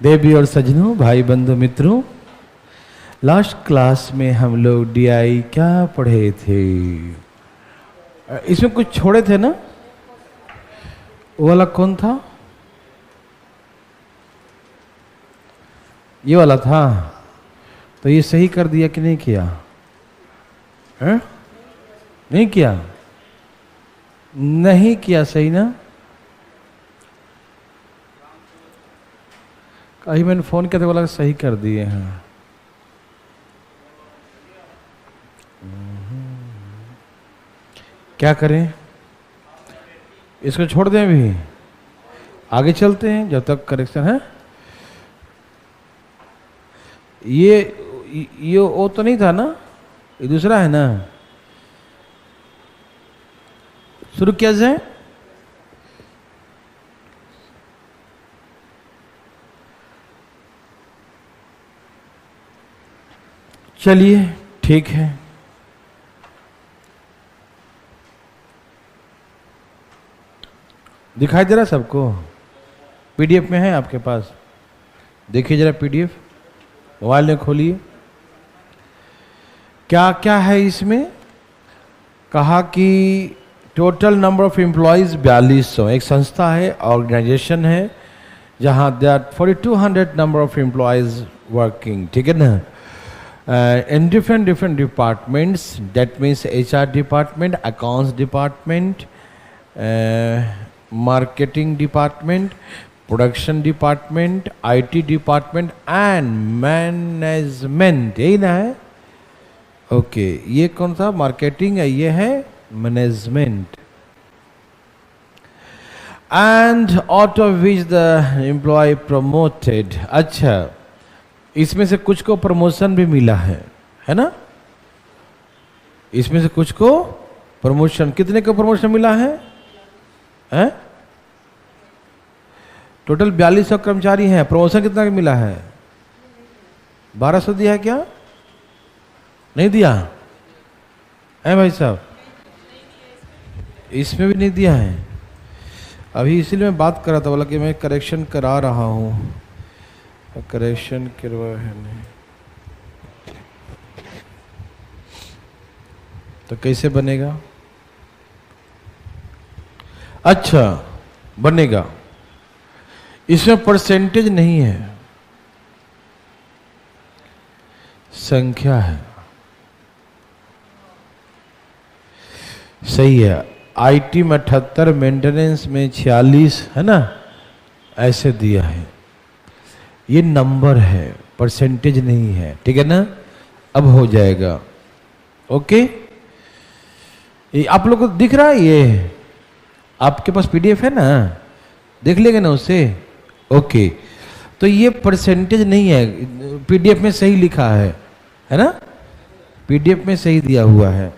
देवी और सजनों, भाई बंधु मित्रों, लास्ट क्लास में हम लोग डीआई क्या पढ़े थे? इसमें कुछ छोड़े थे ना? वो वाला कौन था? ये वाला था। तो ये सही कर दिया कि नहीं किया? है? नहीं किया? नहीं किया सही ना? कहीं मैंने फोन किया था, बोला सही कर दिए हैं। क्या करें? इसको छोड़ दें अभी? आगे चलते हैं जब तक करेक्शन है। ये वो तो नहीं था ना? ये दूसरा है ना? शुरू किया जाए। चलिए ठीक है। दिखाई दे रहा सबको? पीडीएफ में है आपके पास? देखिए जरा पीडीएफ, मोबाइल में खोलिए। क्या क्या है इसमें? कहा कि टोटल नंबर ऑफ एम्प्लॉयज 4200। एक संस्था है, ऑर्गेनाइजेशन है, जहां they are 4200 number of employees working, ठीक है ना? In different departments, that means HR department, accounts department, marketing department, production department, IT department and management। यही ना है? ओके, ये कौन सा मार्केटिंग है? ये है management. And out of which the employee promoted. अच्छा, इसमें से कुछ को प्रमोशन भी मिला है ना? इसमें से कुछ को प्रमोशन, कितने को प्रमोशन मिला है? टोटल 4200 कर्मचारी हैं, प्रमोशन कितना मिला है? 1200 दिया है क्या? नहीं दिया है भाई साहब? इसमें भी नहीं दिया है। अभी इसीलिए मैं बात कर रहा था, बोला कि मैं करेक्शन करा रहा हूं। करेक्शन करवा है नहीं तो कैसे बनेगा? अच्छा बनेगा। इसमें परसेंटेज नहीं है, संख्या है। सही है। आईटी में 78, मेंटेनेंस में 46, है ना? ऐसे दिया है। ये नंबर है, परसेंटेज नहीं है, ठीक है ना? अब हो जाएगा। ओके, ये आप लोग को दिख रहा है? ये आपके पास पीडीएफ है ना? देख लेंगे ना उससे? ओके, तो ये परसेंटेज नहीं है, पीडीएफ में सही लिखा है ना? पीडीएफ में सही दिया हुआ है,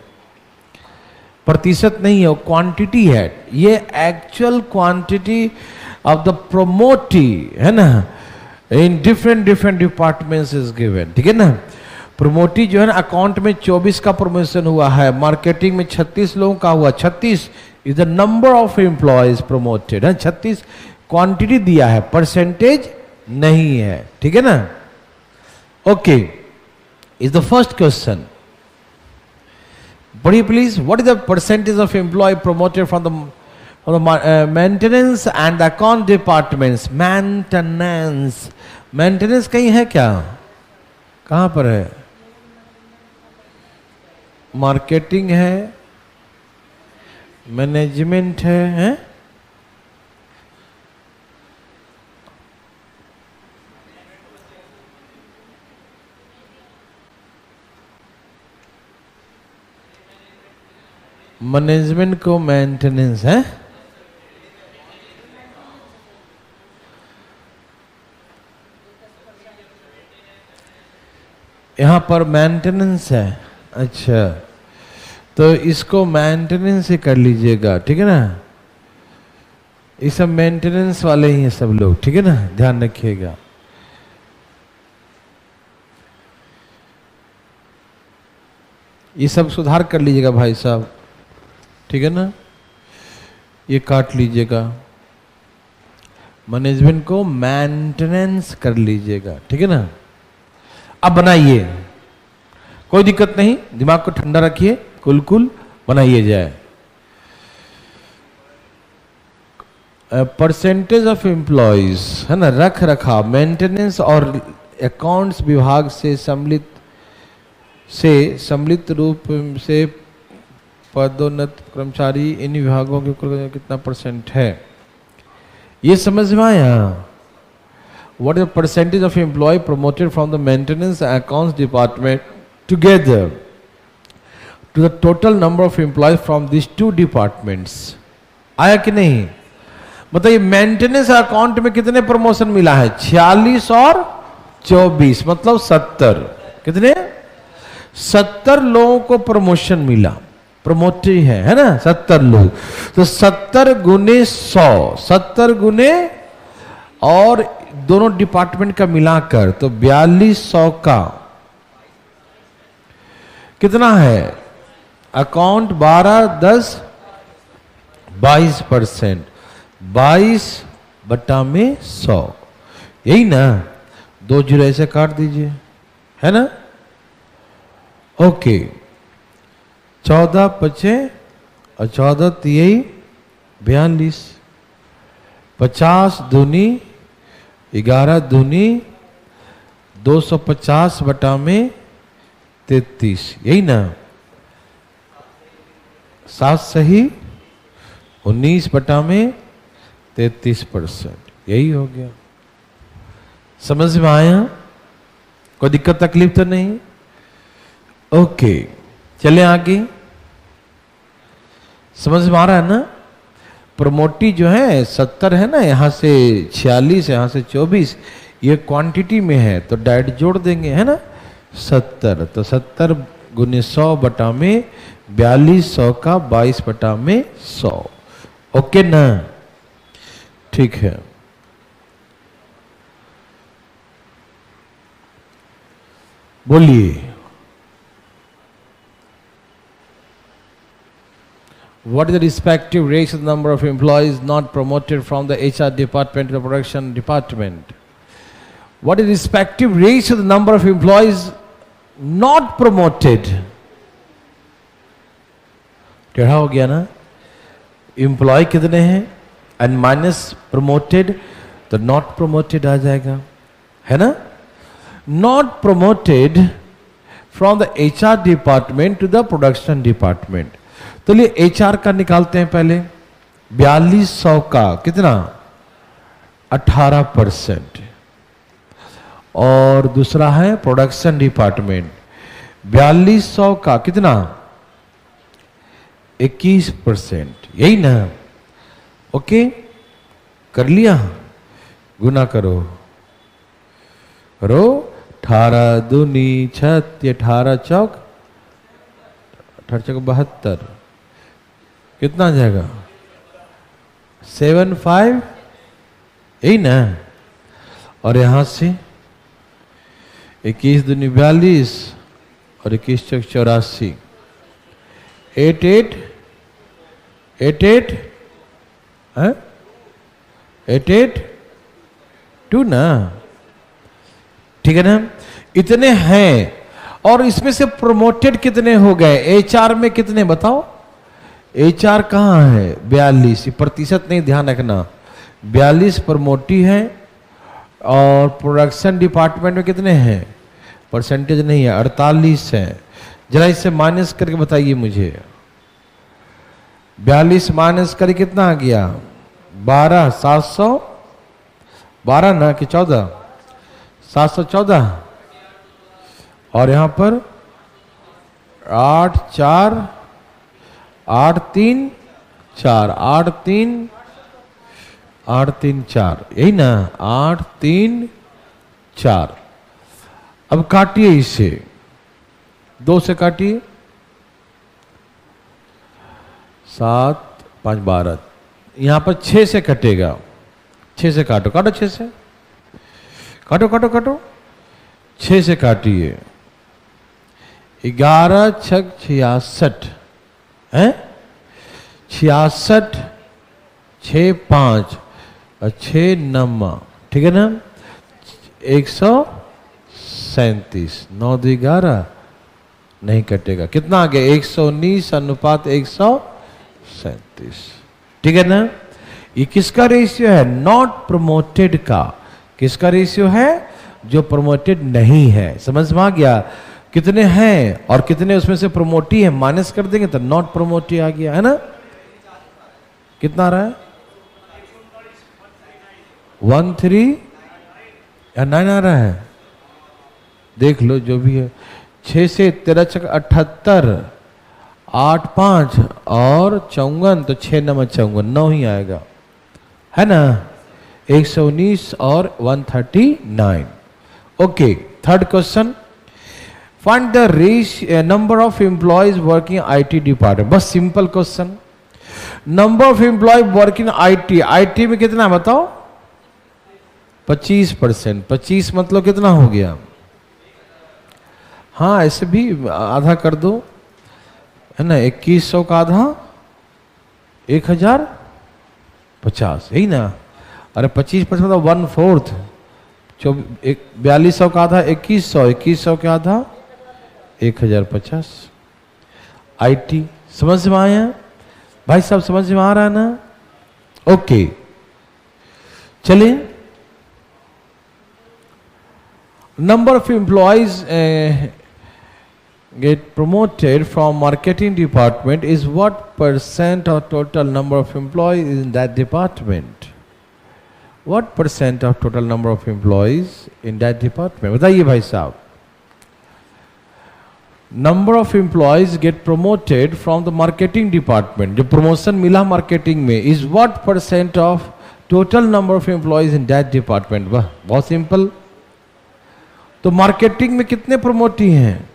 प्रतिशत नहीं है, वो क्वांटिटी है। ये एक्चुअल क्वांटिटी ऑफ द प्रोमोटी, है ना? In different departments is given, ठीक है ना? प्रोमोटी जो है ना, अकाउंट में 24 का प्रमोशन हुआ है, मार्केटिंग में 36 लोगों का हुआ। 36 is the number of employees promoted है। 36 क्वांटिटी दिया है, परसेंटेज नहीं है, ठीक है ना? Okay, is the first question. पढ़िए please. What is the percentage of employ promoted from the maintenance and account departments? Maintenance, maintenance कहीं है क्या? कहां पर है? मार्केटिंग है, मैनेजमेंट है? मैनेजमेंट को मेंटेनेंस है। यहां पर मेंटेनेंस है। अच्छा, तो इसको मेंटेनेंस ही कर लीजिएगा, ठीक है ना? ये सब मेंटेनेंस वाले ही हैं सब लोग, ठीक है ना? ध्यान रखिएगा। ये सब सुधार कर लीजिएगा भाई साहब, ठीक है ना? ये काट लीजिएगा। मैनेजमेंट को मेंटेनेंस कर लीजिएगा, ठीक है ना। अब बनाइए, कोई दिक्कत नहीं, दिमाग को ठंडा रखिए, कुल बनाइए जाए। परसेंटेज ऑफ एम्प्लॉयज है ना, रख रखाव, मेंटेनेंस और अकाउंट्स विभाग से सम्मिलित रूप से पदोन्नत कर्मचारी इन विभागों के कुल कितना परसेंट है, ये समझ में आया। What is the percentage of employ promoted from the maintenance accounts department together to the total number of employees from this two departments. आया कि नहीं? बताइए मेंटेनेंस अकाउंट में कितने प्रमोशन मिला है? 46 और 24 मतलब 70। कितने? 70 लोगों को प्रमोशन मिला, प्रमोटेड है ना 70 लोग। तो 70 गुने 100, 70 गुने और दोनों डिपार्टमेंट का मिलाकर तो 4200 का कितना है? अकाउंट 12 10 22%, 22/100, यही ना। 2 जीरो ऐसे काट दीजिए, है ना। ओके, 14 पचे और 14 तियई 42, 50 दूनी 11 दूनी 250/33, यही ना। 7 सही 19/33%, यही हो गया। समझ में आया? कोई दिक्कत तकलीफ तो नहीं? ओके, चले आगे। समझ में आ रहा है ना? प्रमोटी जो है 70 है ना, यहां से 46, यहां से 24, ये क्वांटिटी में है तो डायरेक्ट जोड़ देंगे, है ना। 70 तो 70 गुने 100 बटा में 4200 का 22/100। ओके ना, ठीक है। बोलिए, what is the respective ratio of the number of employees not promoted from the HR department to the production department? What is the respective ratio of the number of employees not promoted? टेढ़ा हो गया ना। Employee कितने हैं and minus promoted तो not promoted आ जाएगा, है ना। Not promoted from the HR department to the production department. तो लिए HR का निकालते हैं पहले। 4200 का कितना? 18%। और दूसरा है प्रोडक्शन डिपार्टमेंट, 4200 का कितना? 21%, यही ना। ओके, कर लिया। गुना करो 18 दूनी 36, 18 चौक 72, कितना आ जाएगा? 75, यही ना। और यहां से 21 दूनी 42 और 21 चौक 84, 88 है 882 ना, ठीक है ना। इतने हैं और इसमें से प्रमोटेड कितने हो गए? HR में कितने बताओ? HR कहाँ है? 42, प्रतिशत नहीं, ध्यान रखना। 42 प्रमोटी है और प्रोडक्शन डिपार्टमेंट में कितने हैं? परसेंटेज नहीं है, 48 है। जरा इससे माइनस करके बताइए मुझे। 42 माइनस करके कितना आ गया? 12, 712 ना कि 14? 714। और यहां पर 8 4 8 3 4 8 3 8 3 4, यही ना। 8 3 4। अब काटिए इसे, 2 से काटिए। 7 5 12, यहां पर 6 से कटेगा। 6 से काटो, काटो 6 से, काटो काटो काटो। 6 से काटिए। 11 6 66 है, 66 6 5 और 6 9, ठीक है ना, 137, 9 2 11 नहीं कटेगा, कितना आ गया 119 अनुपात 137, ठीक है ना। ये किसका रेशियो है? नॉट प्रमोटेड का। किसका रेशियो है? जो प्रमोटेड नहीं है। समझ में आ गया? कितने हैं और कितने उसमें से प्रमोटी है, माइनस कर देंगे तो नॉट प्रमोटी आ गया, है ना। कितना आ रहा है? 13 या 9 आ रहा है, देख लो जो भी है। 6 से 13 छक 78, 8 5 और 54, तो 6 9 54, 9 ही आएगा, है ना। 119 और 139। Okay, third question, find the ratio number of employees working IT department. बस simple question. Number of employ working IT, IT में कितना है बताओ? 25%। 25 मतलब कितना हो गया? हाँ ऐसे भी आधा कर दो, है ना। 2100 का आधा 1050, यही ना। अरे 25% मतलब 1/4, 4200 का आधा 2100, 2100 का आधा 1050। आईटी समझ में आया भाई साहब? समझ में आ रहा है ना? ओके चलिए, number of employees get promoted from marketing department is what percent of total number of employees in that department? What percent of total number of employees in that department? बताइए भाई साहब। Number of employees get promoted from the marketing department, जो promotion मिला marketing में, is what percent of total number of employees in that department? वाह बहुत simple. तो marketing में कितने प्रमोटी हैं?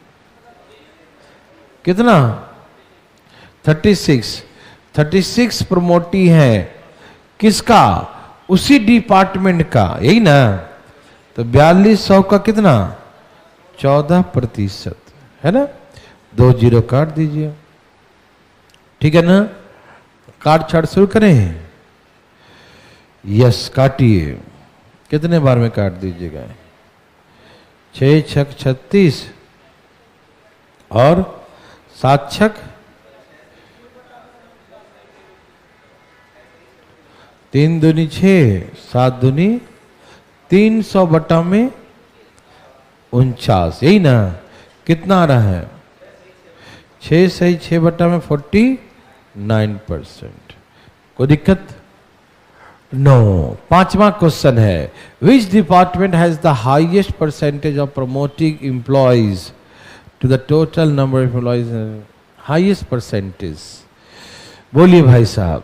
कितना? 36 प्रमोटी हैं। किसका? उसी डिपार्टमेंट का, यही ना। तो 4200 का कितना? 14%, है ना। 2 0 काट दीजिए, ठीक है ना। काट छाट शुरू करें। यस काटिए। कितने बार में काट दीजिएगा? 6 छक 36 और 7 छक 3 दूनी 6, 7 दूनी 300 बटा में 49, यही ना। कितना आ रहा है? 6 सही 6 बटा में 49%। कोई दिक्कत? नो। पांचवा क्वेश्चन है, which department has the highest percentage of promoting employees to the total number of employees? Highest percentage बोलिए भाई साहब।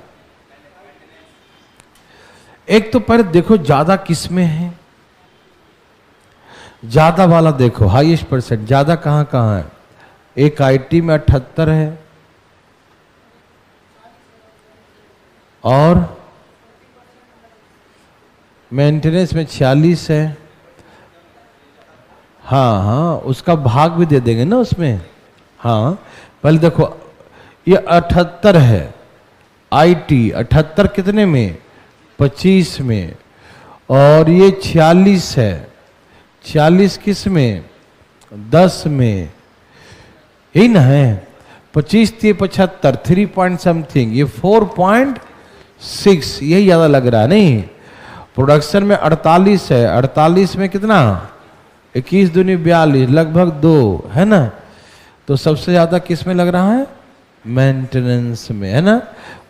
एक तो पर देखो ज्यादा किसमें है, ज्यादा वाला देखो, हाईएस्ट परसेंट ज्यादा कहां कहां है? एक आईटी में 78 है और मेंटेनेंस में 46 है। हाँ हाँ उसका भाग भी दे देंगे ना उसमें। हाँ पहले देखो ये 78 है, आईटी 78 कितने में? 25 में। और ये 46 है, 46 किस में? 10 में, यही ना है। 25 3 75, 3 पॉइंट समथिंग, ये 4.6, यही ज्यादा लग रहा है नहीं। प्रोडक्शन में 48 है, 48 में कितना? 21 दूनी 42, लगभग 2, है ना। तो सबसे ज्यादा किस में लग रहा है? मेंटेनेंस में, है ना।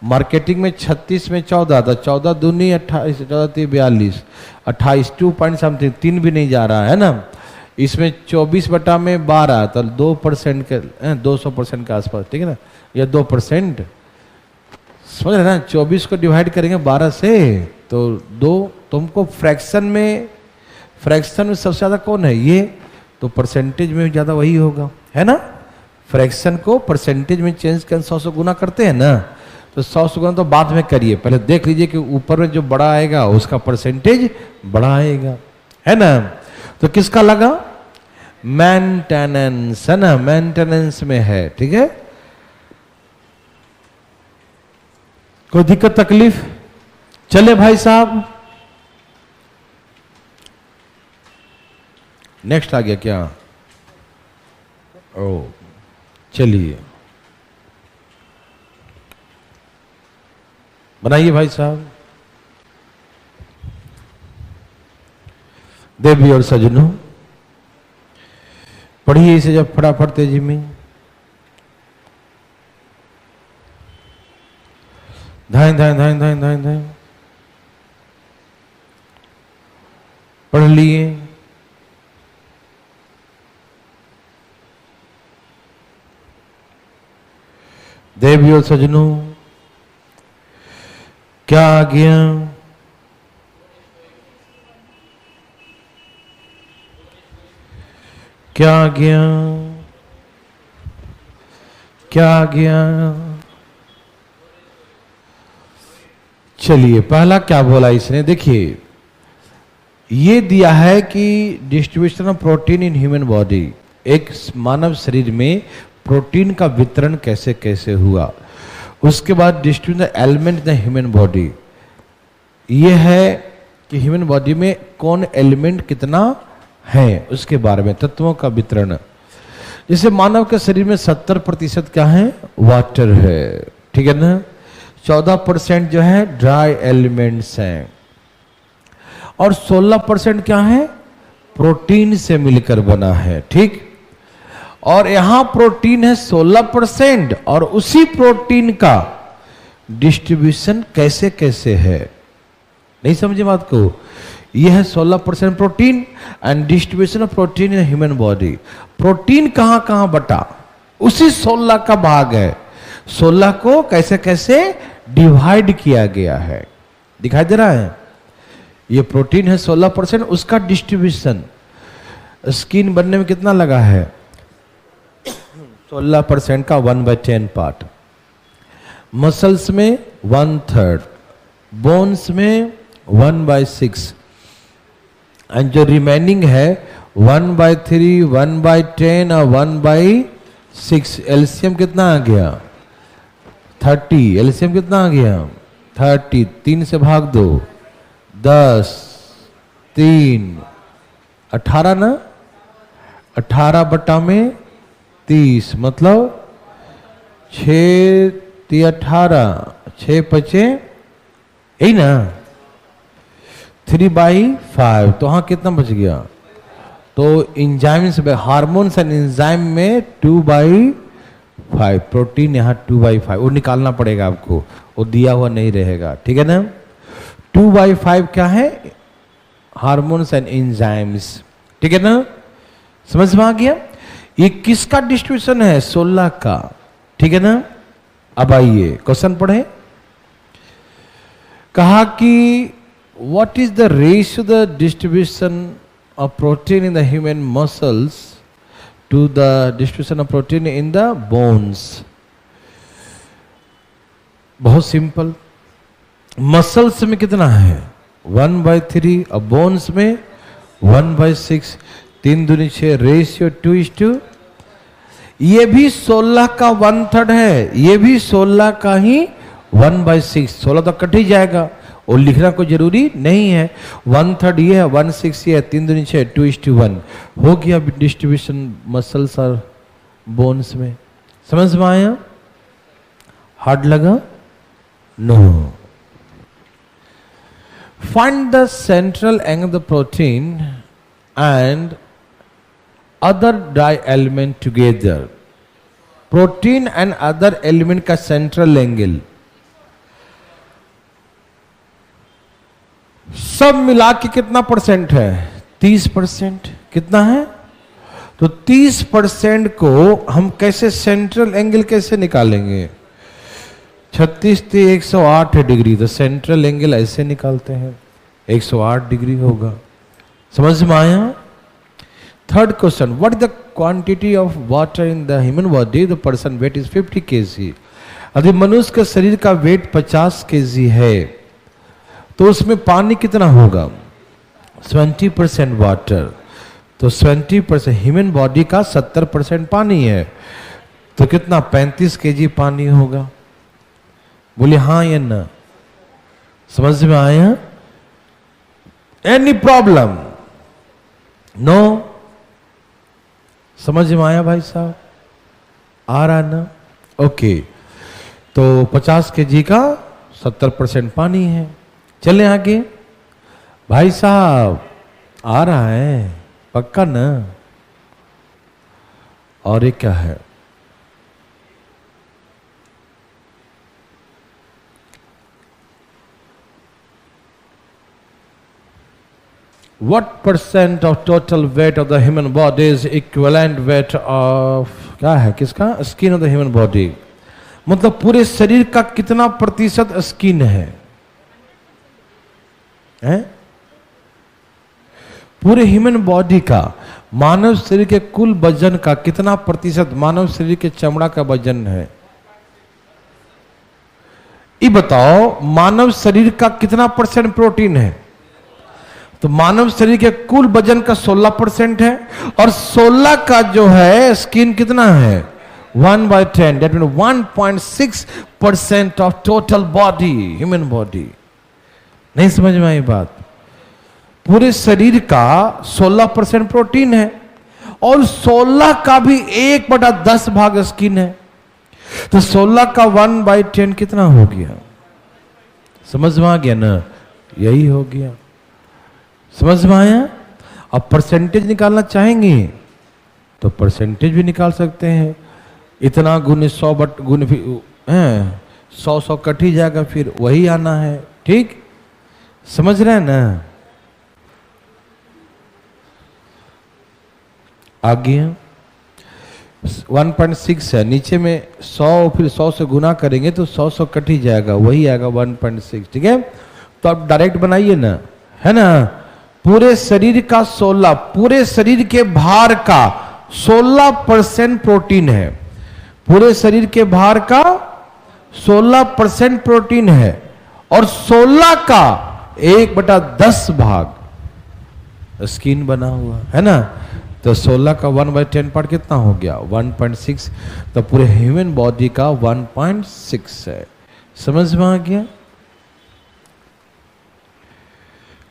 मार्केटिंग में 36 में 14 था, 14 दूनी 28, 14 3 42, 28, 2 पॉइंट समथिंग, 3 भी नहीं जा रहा है ना। इसमें 24 बटा में 12, तो 2% के 200% के आसपास, ठीक है ना, या 2%। समझ रहे ना। 24 को डिवाइड करेंगे 12 से तो 2, तुमको फ्रैक्शन में सबसे ज्यादा कौन है? ये तो परसेंटेज में ज्यादा वही होगा, है ना। फ्रैक्शन को परसेंटेज में चेंज कर 100 से गुना करते हैं ना, तो 100 से गुना तो बाद में करिए, पहले देख लीजिए कि ऊपर में जो बड़ा आएगा उसका परसेंटेज बड़ा आएगा, है ना। तो किसका लगा? मेंटेनेंस, है ना, मेंटेनेंस में है, ठीक है। कोई दिक्कत तकलीफ? चले भाई साहब। नेक्स्ट आ गया क्या? ओ चलिए बनाइए भाई साहब। देवी और सजनों पढ़िए इसे जब फटाफट तेजी में। धाएं धाएं धाएं धाएं धाएं धाएं पढ़ लिए। देवी और सजनों क्या आ गया? क्या आ गया? क्या आ गया? चलिए पहला क्या बोला इसने, देखिए ये दिया है कि distribution of protein in human body, एक मानव शरीर में प्रोटीन का वितरण कैसे कैसे हुआ। उसके बाद distribution element in human body, ये है कि ह्यूमन बॉडी में कौन एलिमेंट कितना है उसके बारे में, तत्वों का वितरण। जैसे मानव के शरीर में 70% क्या है? वाटर है, ठीक है ना। 14% जो है ड्राई एलिमेंट्स हैं और 16% क्या है? प्रोटीन से मिलकर बना है, ठीक। और यहां प्रोटीन है 16% और उसी प्रोटीन का डिस्ट्रीब्यूशन कैसे कैसे है, नहीं समझे बात को। यह है 16% protein and distribution of protein in human body. Protein कहां कहां बटा, उसी 16 का भाग है। 16 को कैसे कैसे डिवाइड किया गया है, दिखाई दे रहा है। ये प्रोटीन है 16%, उसका डिस्ट्रीब्यूशन स्किन बनने में कितना लगा है? 16% का 1/10 पार्ट, मसल्स में 1/3, बोन्स में 1/6 एंड जो रिमेनिंग है 1/3, 1/10 और 1/6। एलसीएम कितना आ गया? 30। एलसीएम कितना आ गया? 30। 3 से भाग दो, 10, 3, 18 ना, 18/30 मतलब 6 × 18, 6 × 5 यही ना, 3/5। तो हाँ कितना बच गया? तो इंजाइम्स में, हार्मोन्स एंड इंजाइम में 2/5, प्रोटीन यहाँ 2/5, वो निकालना पड़ेगा आपको, वो दिया हुआ नहीं रहेगा, ठीक है ना। 2/5 क्या है? हार्मोन्स एंड इंजाइम्स, ठीक है ना, समझ में आ गया। ये किसका डिस्ट्रीब्यूशन है? 16 का, ठीक है ना। अब आइए क्वेश्चन पढ़े। कहा कि what is the ratio the distribution of protein in the human muscles to the distribution of protein in the bones? बहुत सिंपल, मसल्स में कितना है? 1/3 और बोन्स में 1/6, 3 दूनी 6, रेशियो 2:2। ये भी 16 का 1/3 है, ये भी 16 का ही 1/6। 16 तो कट ही जाएगा, और लिखना कोई जरूरी नहीं है। 1/3 ये है, 1/6 ये है, 3 दूनी 6, 2:1 हो गया डिस्ट्रीब्यूशन मसल्स और बोन्स में। समझ में आया? हार्ड लगा? No. Find the central angle of the protein and other die element together. Protein and other element का सेंट्रल एंगल सब मिला के कितना परसेंट है? 30%। कितना है? तो 30% को हम कैसे सेंट्रल एंगल कैसे निकालेंगे? 36 × 108 डिग्री, तो सेंट्रल एंगल ऐसे निकालते हैं, 108 डिग्री होगा। समझ में आया? Third question, what is the quantity of water in the human body? The person weight is 50 kg। यदि मनुष्य का शरीर का वेट 50 kg है तो उसमें पानी कितना होगा? 20% वाटर। तो 20%, ह्यूमन बॉडी का 70% पानी है, तो कितना? 35 kg पानी होगा। बोले हाँ या ना? समझ में आया? Any problem? नो? समझ में आया भाई साहब? आ रहा ना? ओके, तो 50 kg का 70% पानी है। चले आगे भाई साहब, आ रहा है पक्का ना? और ये क्या है? What percent of total weight of the human body is equivalent weight of, क्या है किसका? Skin of the human body. मतलब पूरे शरीर का कितना प्रतिशत स्किन है? पूरे ह्यूमन बॉडी का, मानव शरीर के कुल वजन का कितना प्रतिशत मानव शरीर के चमड़ा का वजन है? ये बताओ, मानव शरीर का कितना % प्रोटीन है? तो मानव शरीर के कुल वजन का 16% है, और 16 का जो है स्किन कितना है? 1/10, that means 1.6% of total body, human body. नहीं समझ में आई बात? पूरे शरीर का 16% प्रोटीन है, और 16 का भी 1/10 भाग स्किन है। तो 16 का 1/10 कितना हो गया? समझ में आ गया ना? यही हो गया। समझ में आया? अब परसेंटेज निकालना चाहेंगे तो परसेंटेज भी निकाल सकते हैं। इतना गुने 100 गुने 100 कट ही जाएगा, फिर वही आना है। ठीक समझ रहे हैं ना? आगे 1.6 है, नीचे में 100, फिर 100 से गुना करेंगे तो 100 कट ही जाएगा, वही आएगा 1.6। ठीक है, तो आप डायरेक्ट बनाइए ना, है ना? पूरे शरीर का 16, पूरे शरीर के भार का 16% प्रोटीन है। पूरे शरीर के भार का 16% प्रोटीन है, और 16 का 1/10 भाग स्किन बना हुआ है ना? तो 16 का 1/10 पार्ट कितना हो गया? 1.6। तो पूरे ह्यूमन बॉडी का 1.6 है। समझ में आ गया?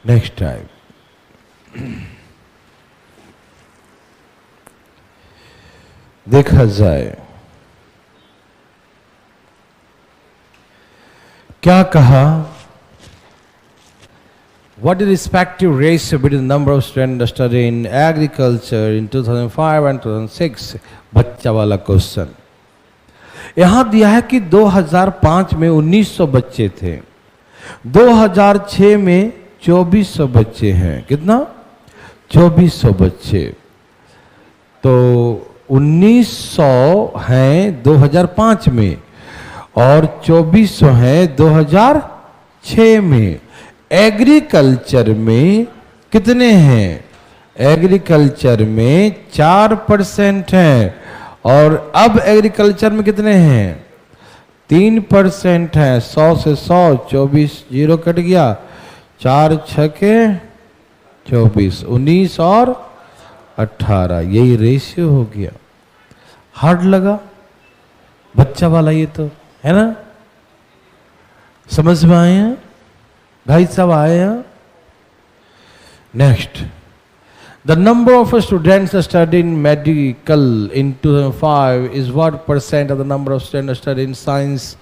नेक्स्ट टाइम देखा जाए क्या कहा? What is the respective ratio between the number of students studying agriculture in 2005 and 2006? बच्चा वाला क्वेश्चन यहां दिया है कि 2005 में 1900 बच्चे थे, 2006 में 2400 बच्चे हैं। कितना? 2400 बच्चे। तो 1900 हैं 2005 में, और 2400 हैं 2006 में। एग्रीकल्चर में कितने हैं? एग्रीकल्चर में 4% हैं, और अब एग्रीकल्चर में कितने हैं? 3% हैं। 100 से 100, 24 जीरो कट गया, 4 छके 24, 19 और 18, यही रेशियो हो गया। हार्ड लगा बच्चा वाला ये तो, है ना? समझ में आया भाई साहब? आया? Next, the number of students studying medical in 2005 is what % of the number of students studying science,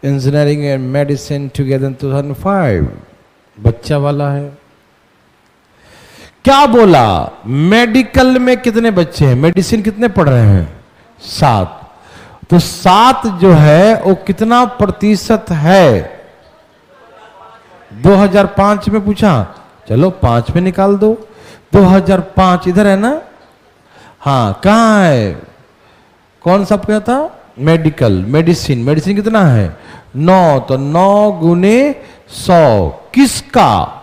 engineering and medicine together in 2005? बच्चा वाला है। क्या बोला? मेडिकल में कितने बच्चे हैं? मेडिसिन कितने पढ़ रहे हैं? 7। तो 7 जो है वो कितना प्रतिशत है? 2005 में पूछा, चलो 5 में निकाल दो। 2005 इधर है ना? हाँ, कहाँ है? कौन सा क्या था? Medical, medicine. मेडिसिन कितना है? 9। तो 9 गुने 100 किसका?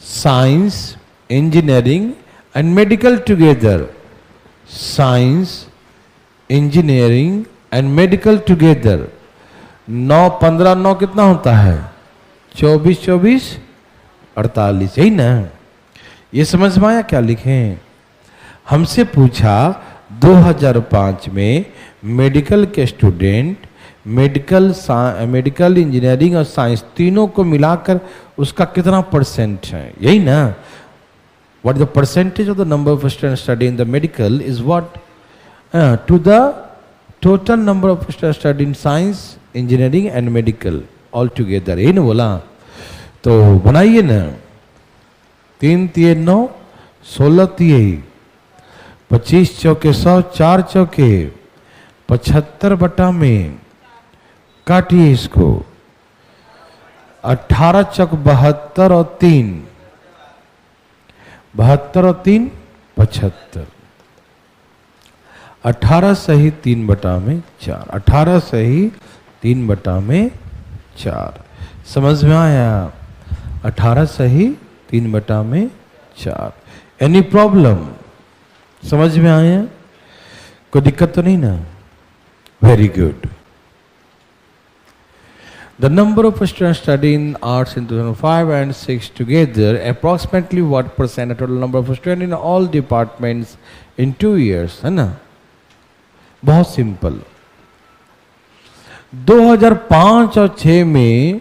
Science, engineering and medical together. Science, engineering and medical together. 9 15 9 कितना होता है? 24 24 48, यही ना? ये समझ में आया क्या लिखे? हमसे पूछा 2005 में मेडिकल के स्टूडेंट मेडिकल इंजीनियरिंग और साइंस तीनों को मिलाकर उसका कितना % है, यही ना? What is the percentage of the number of students studying the medical is what to the total number of students studying science, engineering and medical all together. ये ना बोला तो बनाइए ना, 3 3 9 16 3 25 चौके 100 4 चौके 75 बटा में काटिए इसको, 18 चौक 72 और 3 72 और 3 75, 18 सही 3 बटा में 4, 18 सही 3 बटा में 4। समझ में आया? 18 सही 3 बटा में 4। Any problem? समझ में आया? कोई दिक्कत तो नहीं ना? Very good. The number of students studying arts in 2005 and 6 together, approximately what percent of total number of students in all departments in 2 years, है ना? बहुत सिंपल। 2005 और 6 में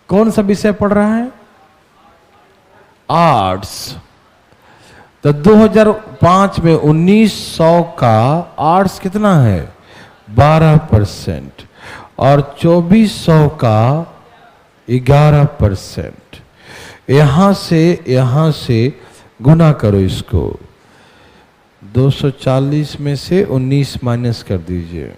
कौन सा विषय पढ़ रहा है? आर्ट्स। तो 2005 में 1900 का आर्ट्स कितना है? 12% और 2400 का 11%। यहां से गुना करो इसको, 240 में से 19 माइनस कर दीजिए,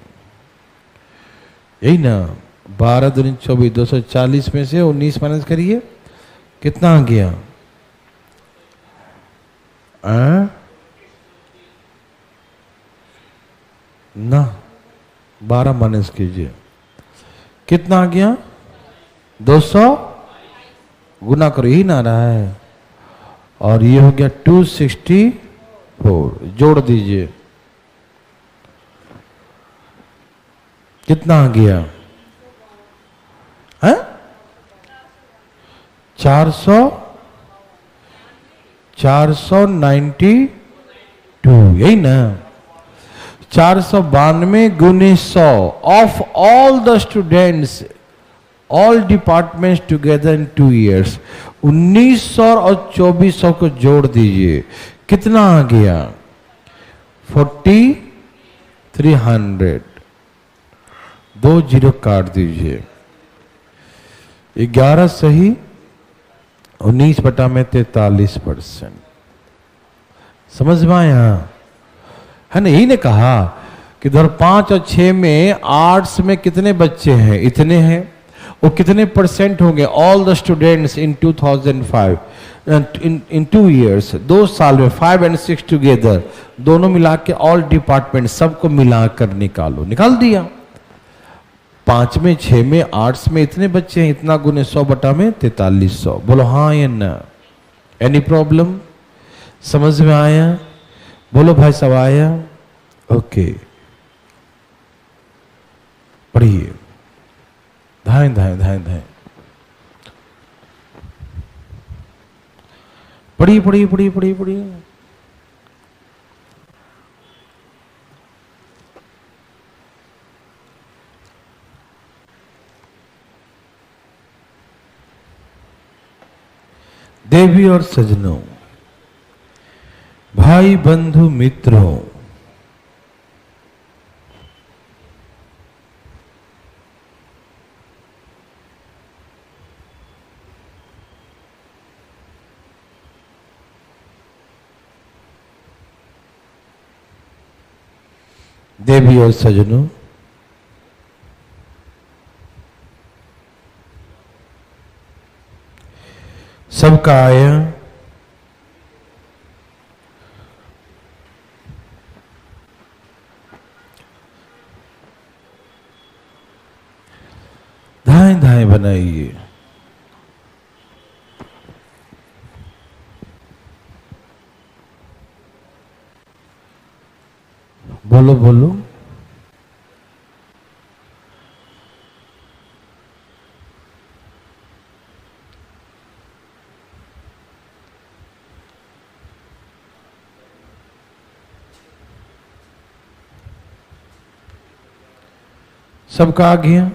यही ना? 12 दूनी 24, 240 में से 19 माइनस करिए, कितना आ गया? ना 12 माइनस कीजिए, कितना आ गया? 200। गुना करो, यही ना रहा है, और ये हो गया 264। जोड़ दीजिए, कितना आ गया? है 492, यही ना? 492 गुने 100 of all the students all departments together in 2 years। 1900 और 2400 को जोड़ दीजिए, कितना आ गया? 4300। 2 जीरो काट दीजिए, 11 सही 19 बटा में 43%। समझ में आया? है ना? यही ने कहा कि 2005 और 6 में आर्ट्स में कितने बच्चे हैं? इतने हैं। वो कितने परसेंट होंगे? All the students in 2005 in 2 years, 2 साल में 5 and 6 टुगेदर, दोनों मिला के ऑल डिपार्टमेंट सबको मिलाकर निकालो। निकाल दिया। 5 में 6 में आर्ट्स में इतने बच्चे हैं, इतना गुने 100 बटा में 4300। बोलो हाँ या ना? Any problem? समझ में आया? बोलो भाई सब आया? ओके, पढ़िए, धाए धाए धाए धाए पढ़िए पढ़िए पढ़िए पढ़िए पढ़िए। देवी और सजनों, भाई बंधु मित्रों, देवी और सजनों, सबका आया धाए धाए बनाइए। बोलो बोलो। सबका आ गया?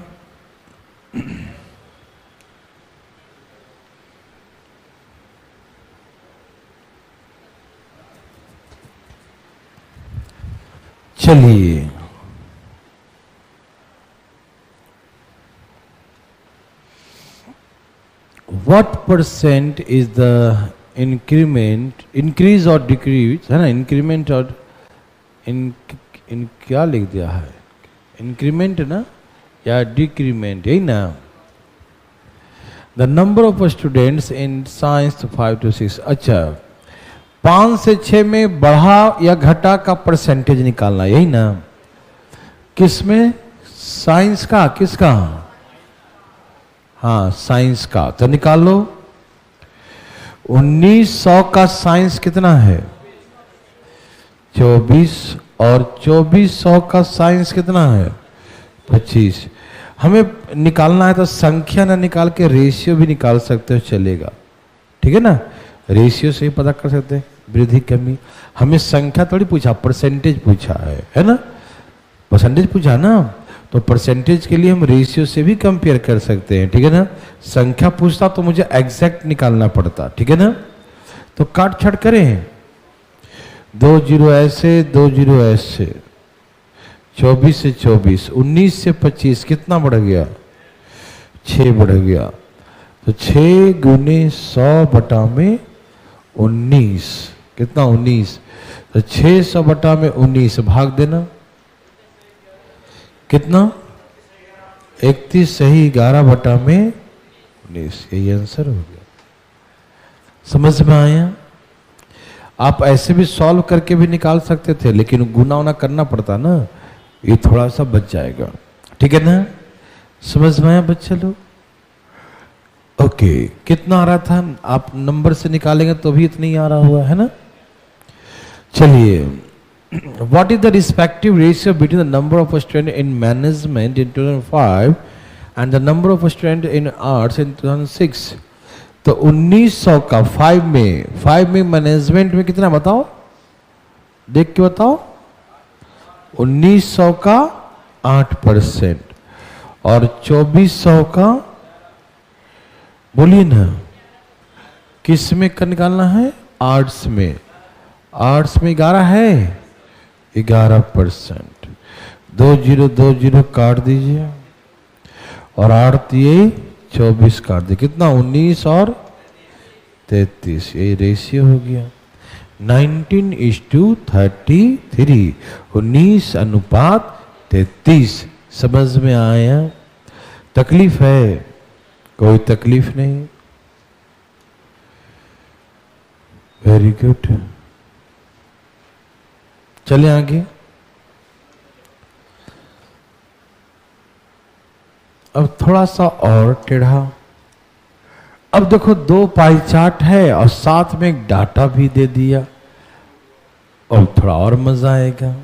चलिए what percent is the increase or decrease, है ना, इंक्रीमेंट और इन क्या लिख दिया है, इंक्रीमेंट ना या डिक्रीमेंट, यही ना। The number of students in science 5 to 6। अच्छा, 5 से 6 में बढ़ा या घटा का परसेंटेज निकालना, यही ना। किसमें? साइंस का, किसका? हाँ, साइंस का। तो निकाल लो। 1900 का साइंस कितना है? 24। और 2400 का साइंस कितना है? 25। हमें निकालना है तो संख्या ना निकाल के रेशियो भी निकाल सकते हो, चलेगा। ठीक है ना, रेशियो से ही पता कर सकते हैं वृद्धि कमी। हमें संख्या थोड़ी पूछा, परसेंटेज पूछा है ना, परसेंटेज पूछा ना, तो परसेंटेज के लिए हम रेशियो से भी कंपेयर कर सकते हैं। ठीक है ना, संख्या पूछता तो मुझे एग्जैक्ट निकालना पड़ता। ठीक है ना, तो काट छाट करें, 2 0 ऐसे, 2 0 ऐसे, 24 से 24, 19 से 25, कितना बढ़ गया? 6 बढ़ गया। तो 6 गुने 100 बटा में 19, कितना? 19। तो 600 बटा में 19 भाग देना, कितना? 31 सही, 11 बटा में 19, यही आंसर हो गया। समझ में आया? आप ऐसे भी सॉल्व करके भी निकाल सकते थे, लेकिन गुना उना करना पड़ता ना, ये थोड़ा सा बच जाएगा। ठीक है ना, समझ में आया बच्चे लोग? ओके, कितना आ रहा था? आप नंबर से निकालेंगे तो भी इतना ही आ रहा हुआ है ना। चलिए, what is the respective ratio between the number of students in management in 2005 and the number of students in arts in 2006? तो 1900 का 5 में मैनेजमेंट में कितना बताओ, देख के बताओ। 1900 का 8% और 2400 का, बोलिए ना, किस में का निकालना है? आर्ट्स में। आर्ट्स में 11 है, 11%। 2 0 2 0 काट दीजिए और 8 दिए 24 काट दिए, कितना? 19 और 33, ये रेशियो हो गया। 19:33, 19 अनुपात 33। समझ में आया? तकलीफ है? कोई तकलीफ नहीं। वेरी गुड, चले आगे। अब थोड़ा सा और टेढ़ा। अब देखो, 2 पाई चार्ट है और साथ में एक डाटा भी दे दिया, और थोड़ा और मजा आएगा,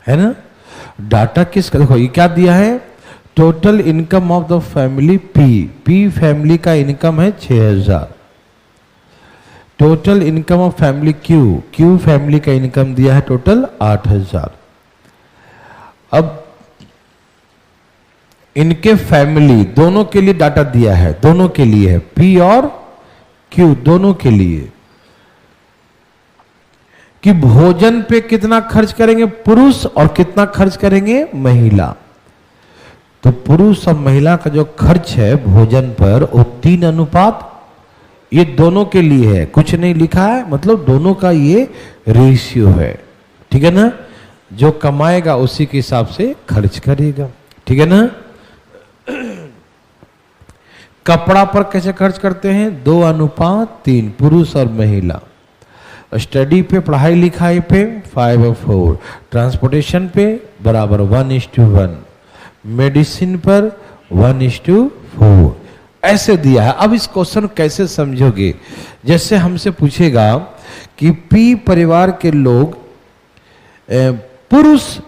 है ना। डाटा किसका? देखो ये क्या दिया है, total income of the family P family का इनकम है 6000। Total income of family Q family का इनकम दिया है टोटल 8000। अब इनके फैमिली दोनों के लिए डाटा दिया है, दोनों के लिए है, पी और क्यू दोनों के लिए, कि भोजन पे कितना खर्च करेंगे पुरुष और कितना खर्च करेंगे महिला। तो पुरुष और महिला का जो खर्च है भोजन पर वो 3 अनुपात, ये दोनों के लिए है, कुछ नहीं लिखा है, मतलब दोनों का ये रेशियो है। ठीक है ना, जो कमाएगा उसी के हिसाब से खर्च करेगा। ठीक है ना। कपड़ा पर कैसे खर्च करते हैं? 2 अनुपात 3, पुरुष और महिला। स्टडी पे, पढ़ाई लिखाई पे 5 और 4, ट्रांसपोर्टेशन पे बराबर 1:1, मेडिसिन पर 1:4, ऐसे दिया है। अब इस क्वेश्चन कैसे समझोगे? जैसे हमसे पूछेगा कि पी परिवार के लोग, पुरुष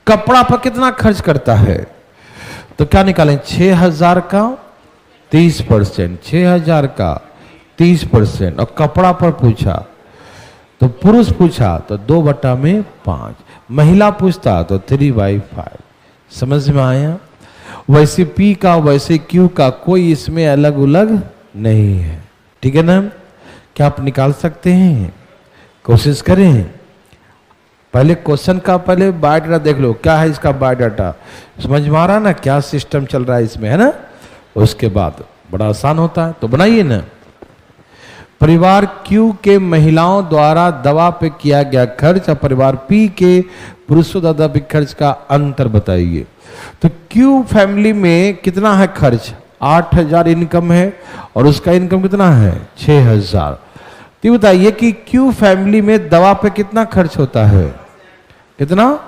कपड़ा पर कितना खर्च करता है, तो क्या निकालें? 6000 का 30%, 6000 का 30%, और कपड़ा पर पूछा तो पुरुष पूछा तो 2/5, महिला पूछता तो 3/5। समझ में आया? वैसे पी का वैसे क्यू का कोई इसमें अलग उलग नहीं है। ठीक है ना, क्या आप निकाल सकते हैं? कोशिश करें। पहले क्वेश्चन का पहले बायोडाटा देख लो, क्या है इसका बायोडाटा, समझ में आ रहा ना क्या सिस्टम चल रहा है इसमें, है ना। उसके बाद बड़ा आसान होता है, तो बनाइए ना। परिवार Q के महिलाओं द्वारा दवा पे किया गया खर्च और परिवार P के पुरुषों द्वारा दवा पे खर्च का अंतर बताइए। तो Q फैमिली में कितना है खर्च, 8,000 इनकम है और उसका इनकम कितना है 6,000। तो बताइए कि Q फैमिली में दवा पे कितना खर्च होता है, कितना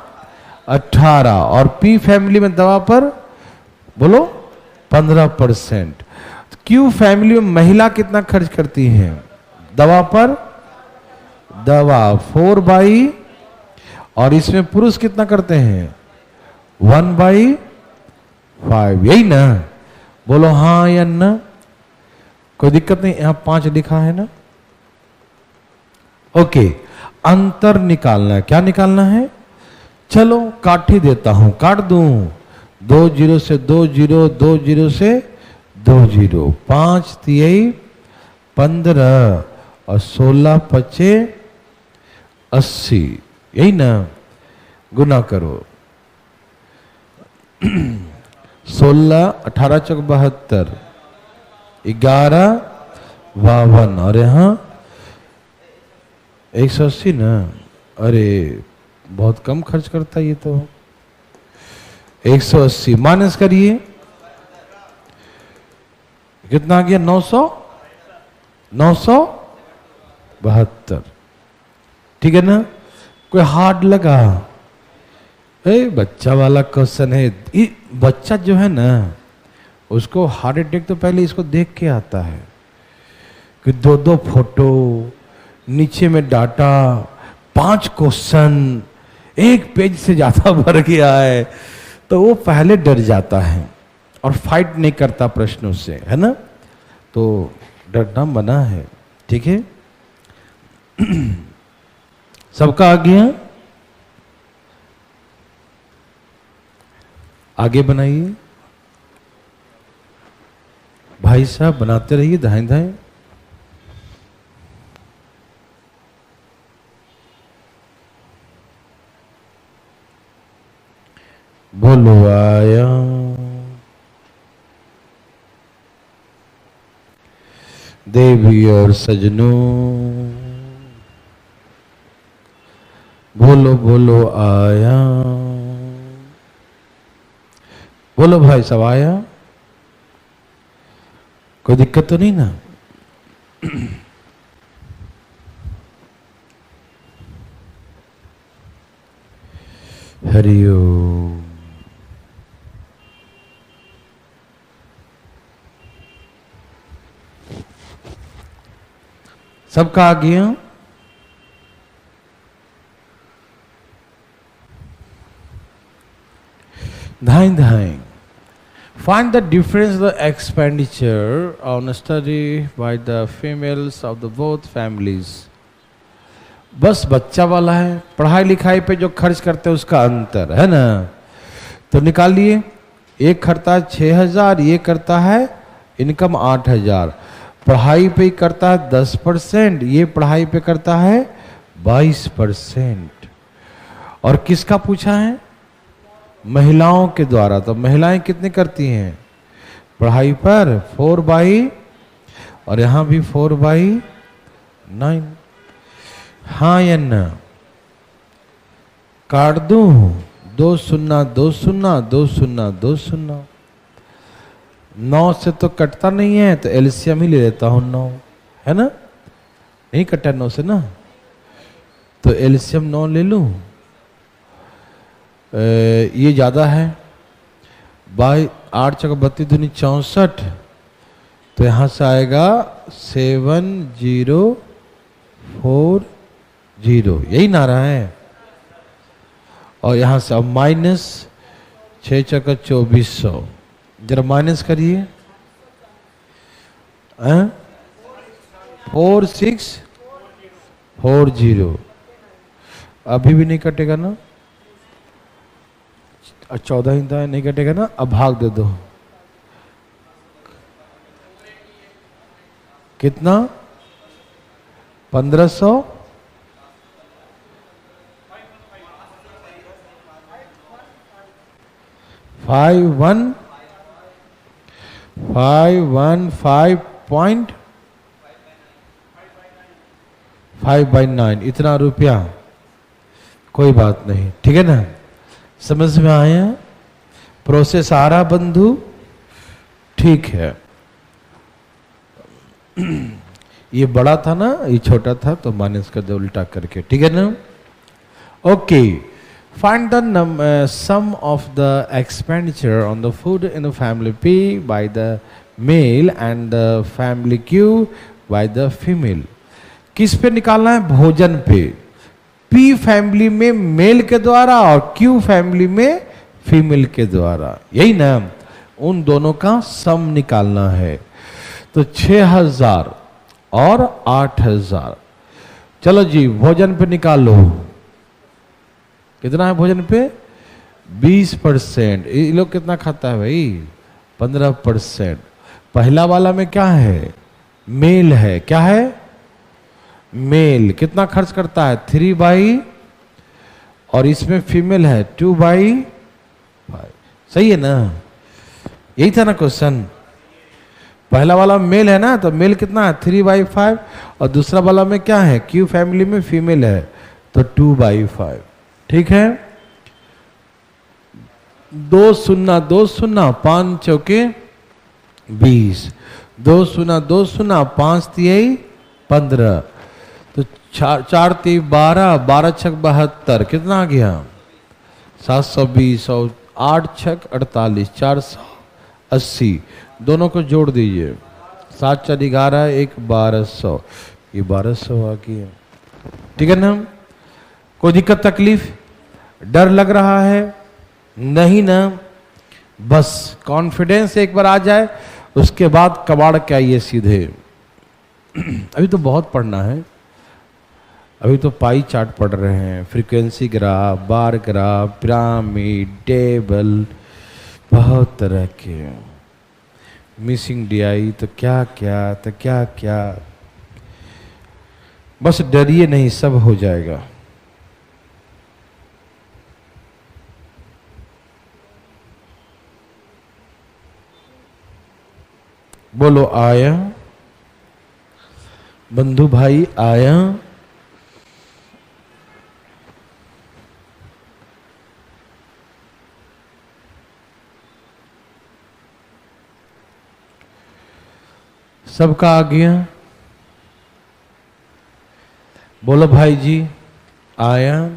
18, और P फैमिली में दवा पर बोलो 15%। Q फैमिली में महिला कितना खर्च करती हैं दवा पर, दवा 4/, और इसमें पुरुष कितना करते हैं 1/5, यही ना, बोलो हाँ या ना, कोई दिक्कत नहीं, यहां 5 लिखा है ना। ओके, अंतर निकालना है, क्या निकालना है, चलो काट ही देता हूं, काट दूं, 2 0 से 2 0, 2 0 से 2 0, 5 3 15 और 16 5 80, यही ना, गुना करो 16 18 चौक 72, 11 52 और यहाँ 180 ना। अरे बहुत कम खर्च करता है ये तो, 180 माइनस करिए, कितना आ गया 972, ठीक है ना। कोई हार्ड लगा, बच्चा वाला क्वेश्चन है, बच्चा जो है ना उसको हार्ट अटैक तो पहले इसको देख के आता है कि 2 फोटो, नीचे में डाटा, 5 क्वेश्चन, 1 पेज से ज्यादा भर गया है, तो वो पहले डर जाता है और फाइट नहीं करता प्रश्नों से, है ना। तो डरना मना है, ठीक है। सबका आ गया, आगे बनाइए भाई साहब, बनाते रहिए धाएं धाएं। बोलो आया, देवी और सजनों, बोलो बोलो आया, बोलो भाई सब आया, कोई दिक्कत तो नहीं ना। हरिओम। सबका आ गया, धाएं धाएं। Find the difference the expenditure on a study by the females of the both families. बस बच्चा वाला है, पढ़ाई लिखाई पे जो खर्च करते हैं उसका अंतर है ना। तो निकालिए, एक करता है 6,000, ये करता है इनकम 8,000, पढ़ाई पे करता है 10%, ये पढ़ाई पे करता है 22%। और किसका पूछा है, महिलाओं के द्वारा। तो महिलाएं कितने करती हैं पढ़ाई पर 4/, और यहां भी 4/9, हाँ या ना, काट दूं, 2 0 2 0 2 0 2 0, 9 से तो कटता नहीं है, तो एलसीएम ही ले लेता हूं 9, है ना, नहीं कटा 9 से ना, तो एलसीएम 9 ले लूं। ये ज्यादा है, 8 चौका 32 दूनी 64, तो यहां से आएगा 7040, यही ना रहा है। और यहां से अब माइनस 6 चौका 2400, जरा माइनस करिए, 4640, अभी भी नहीं कटेगा ना, 14 ही नहीं कटेगा ना, अब भाग दे दो, कितना 1500, 515.5/9 इतना रुपया, कोई बात नहीं, ठीक है ना, समझ में आया? प्रोसेस आ रहा बंधु? ठीक है। ये बड़ा था ना, ये छोटा था, तो माइनस कर दो उल्टा करके, ठीक है ना? Okay, find the sum of the expenditure on the food in the family P by the male and the family Q by the female. किस पे निकालना है? भोजन पे। P फैमिली में मेल के द्वारा और Q फैमिली में फीमेल के द्वारा, यही ना? उन दोनों का सम निकालना है। तो 6000 और 8000। चलो जी, भोजन पे निकालो। कितना है भोजन पे? 20%। ये लोग कितना खाता है भाई? 15%। पहला वाला में क्या है? मेल है। क्या है? मेल। कितना खर्च करता है? 3/, और इसमें फीमेल है 2/5। सही है ना? यही था ना क्वेश्चन। पहला वाला मेल है ना, तो मेल कितना है? 3/5, और दूसरा वाला में क्या है? Q फैमिली में फीमेल है, तो 2/5। ठीक है? 2 शून्य 2 शून्य, 5 चौके 20, 2 शून्य 2 शून्य, 5 तिहाई 15, तो 4 तिहाई 12, 12 छक 72, कितना आ गया? 720, और 8 छक 48, 480। दोनों को जोड़ दीजिए। 7 4 11, 1 1200, ये 1200 आ गया। ठीक है ना? कोई दिक्कत तकलीफ, डर लग रहा है? नहीं ना? बस कॉन्फिडेंस एक बार आ जाए, उसके बाद कबाड़ के आइए सीधे। अभी तो बहुत पढ़ना है। अभी तो पाई चार्ट पढ़ रहे हैं, frequency graph, bar graph, pyramid, table, बहुत तरह के, मिसिंग DI, तो क्या क्या, तो क्या क्या। बस डरिए नहीं, सब हो जाएगा। बोलो आया? बंधु भाई आया? सबका आ गया? बोलो भाई जी आया?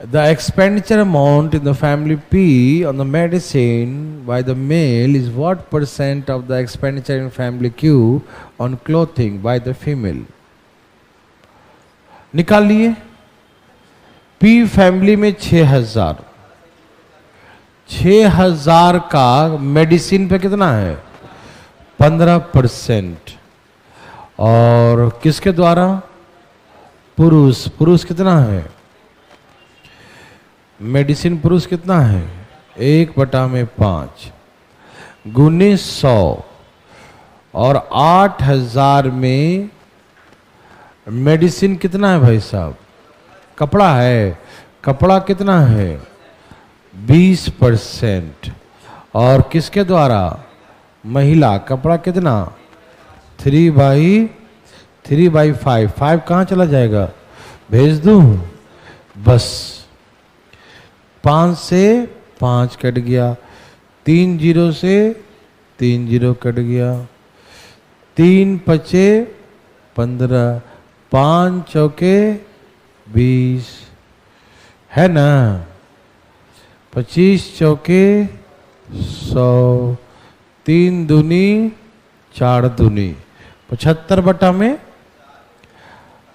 The expenditure amount in the family P on the medicine by the male is what % of the expenditure in family Q on clothing by the female? निकाल लिए। P फैमिली में 6000, 6000 का मेडिसिन पे कितना है? 15%। और किसके द्वारा? पुरुष। पुरुष कितना है? मेडिसिन पुरुष कितना है? 1/5 गुने 100, और 8000 में मेडिसिन कितना है भाई साहब? कपड़ा है। कपड़ा कितना है? 20%। और किसके द्वारा? महिला। कपड़ा कितना? 3/5। 5 कहाँ चला जाएगा? भेज दूं? बस 5 से 5 कट गया, 3 0 से 3 0 कट गया, 3 पचे 15, 5 चौके 20, है ना? 25 चौके 100, 3 दूनी 4 दूनी 75 बटा में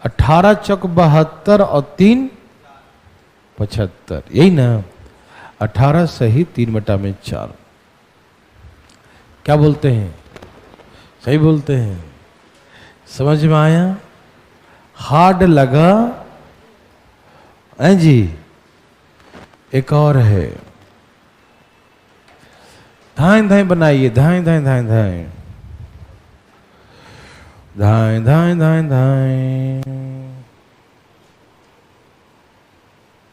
18 चौक 72, और 3 75, यही ना? 18 सही 3 बटा में 4। क्या बोलते हैं? सही बोलते हैं। समझ में आया? हार्ड लगा? हैं जी? एक और है, धाएं धाएं बनाइए। धाएं धाएं धाएं धाएं धाएं धाएं धाएं धाएं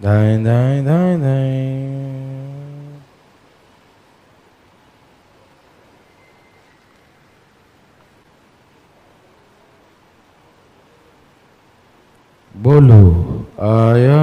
धाएं धाएं धाएं धाएं। बोलो आया।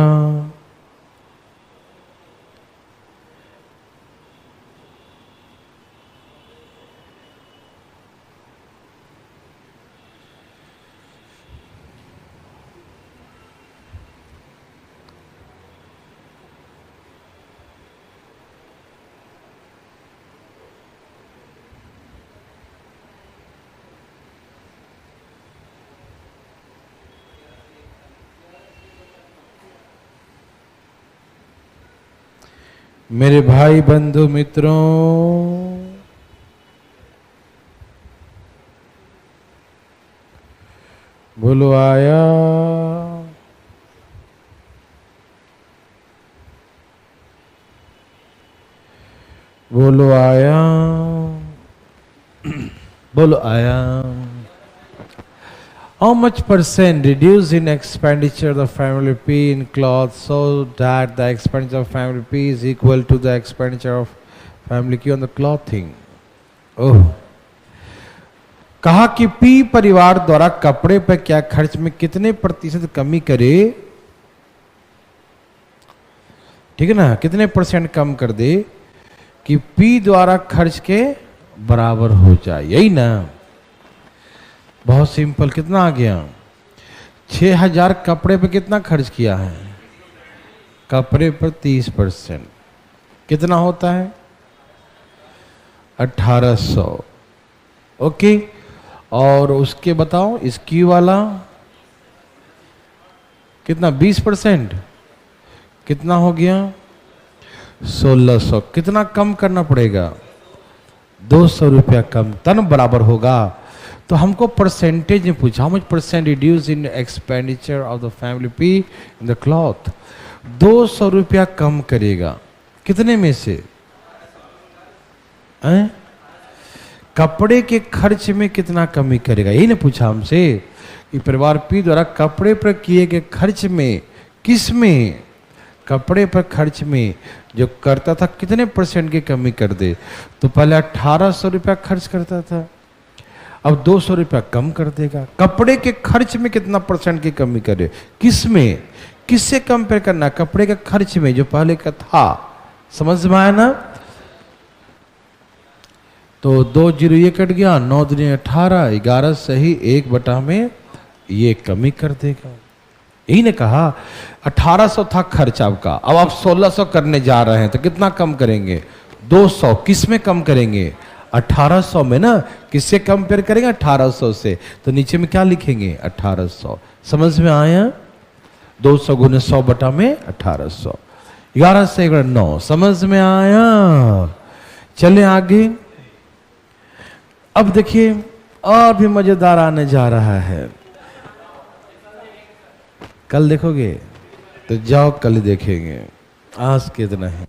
मेरे भाई बंधु मित्रों, बोलो आया। बोलो आया। बोलो आया। How much % reduce in expenditure of family P in clothes so that the expenditure of family P is equal to the expenditure of family Q on the clothing? ओह, कहा कि P परिवार द्वारा कपड़े पर क्या खर्च में कितने प्रतिशत कमी करे, ठीक है ना, कितने % कम कर दे कि P द्वारा खर्च के बराबर हो जाए, यही ना। बहुत सिंपल, कितना आ गया, 6000 कपड़े पे कितना खर्च किया है, कपड़े पर 30%, कितना होता है 1800। ओके, और उसके बताओ इसकी वाला कितना, 20%, कितना हो गया 1600। कितना कम करना पड़ेगा, 200 रुपया कम, तन बराबर होगा। तो हमको परसेंटेज में पूछा, how much % reduce in expenditure of the family P in the cloth. 200 रुपया कम करेगा, कितने में से, कपड़े के खर्च में कितना कमी करेगा, यही ना पूछा हमसे कि परिवार पी द्वारा कपड़े पर किए गए खर्च में, किस में, कपड़े पर खर्च में जो करता था कितने % की कमी कर दे। तो पहले 1800 रुपया खर्च करता था, अब 200 रुपया कम कर देगा। कपड़े के खर्च में कितना % की कमी करे, किस में, किससे कंपेयर करना, कपड़े के खर्च में जो पहले का था। समझ में आया ना। तो 2 0 ये कट गया, 9 दूनी 18, 11 सही 1 बटा में ये कमी कर देगा। यही ने कहा 1800 था खर्च आपका, अब आप 1600 करने जा रहे हैं तो कितना कम करेंगे, 200। किस में कम करेंगे, 1800 में ना। किससे कंपेयर करेंगे, 1800 से। तो नीचे में क्या लिखेंगे, 1800। समझ में आया, 200 गुने 100 बटा में 1800, 11 से 9। समझ में आया। चले आगे। अब देखिए और भी मजेदार आने जा रहा है। कल देखोगे तो जाओ, कल देखेंगे, आज कितना है।